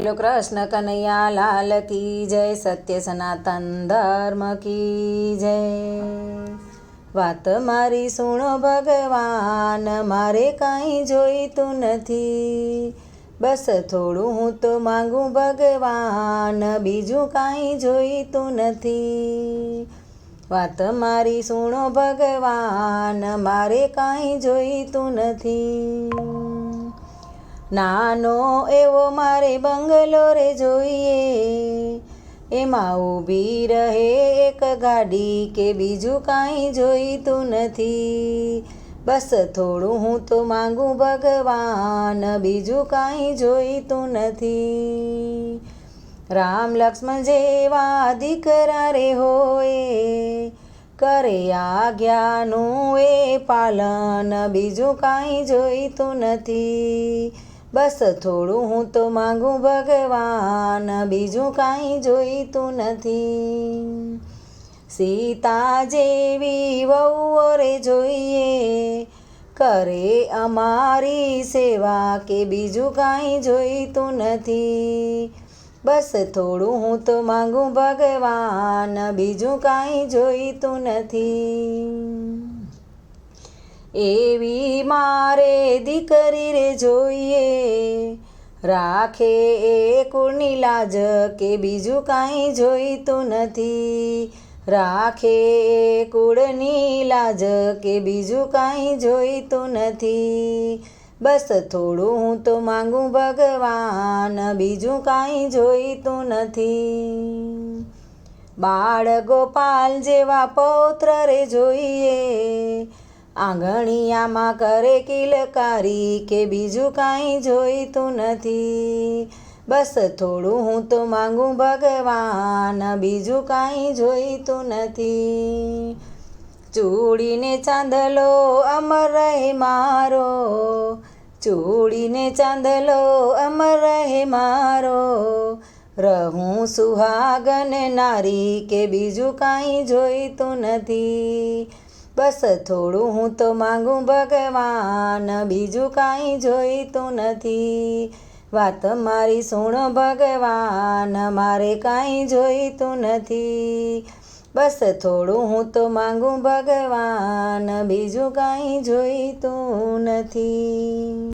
બોલો કૃષ્ણ કનૈયા લાલ કી જય, સત્ય સનાતન ધર્મ કી જય। વાત મારી સુણો ભગવાન, મારે કાંઈ જોઈતું નથી, બસ થોડું હું તો માંગું ભગવાન, બીજું કાંઈ જોઈતું નથી। વાત મારી સુણો ભગવાન, મારે કાંઈ જોઈતું નથી। નાનો એવો મારે બંગલો રે જોઈએ, એમાં ઊભી રહે એક ગાડી, કે બીજું કાંઈ જોઈતું નથી, બસ થોડું હું તો માંગું ભગવાન, બીજું કાંઈ જોઈતું નથી। રામ લક્ષ્મણ જેવા દીકરા રે હોય, કરે આજ્ઞાનું એ પાલન, બીજું કાંઈ જોઈતું નથી, બસ થોડું હું તો માંગું ભગવાન, બીજું કાંઈ જોઈતું નથી। સીતા જેવી વહુઓ રે જોઈએ, કરે અમારી સેવા, કે બીજું કાંઈ જોઈતું નથી, બસ થોડું હું તો માંગું ભગવાન, બીજું કાંઈ જોઈતું નથી। એવી મારે દીકરી રે જોઈએ, રાખે એ કુળની લાજ, કે બીજું કાંઈ જોઈતું નથી, રાખે એ કુળની લાજ, કે બીજું કાંઈ જોઈતું નથી, બસ થોડું હું તો માંગું ભગવાન, બીજું કાંઈ જોઈતું નથી। બાળ ગોપાલ જેવા પૌત્ર રે જોઈએ, આંગણિયામાં કરે કિલકારી, કે બીજું કાંઈ જોઈતું નથી, બસ થોડું હું તો માંગું ભગવાન, બીજું કાંઈ જોઈતું નથી। ચૂડીને ચાંદલો અમર રહે મારો, ચૂડીને ચાંદલો અમર રહે મારો, રહું સુહાગન નારી, કે બીજું કાંઈ જોઈતું નથી, બસ થોડું હું તો માંગું ભગવાન, બીજું કાંઈ જોઈતું નથી। વાત મારી સુણો ભગવાન, મારે કાંઈ જોઈતું નથી, બસ થોડું હું તો માંગું ભગવાન, બીજું કાંઈ જોઈતું નથી।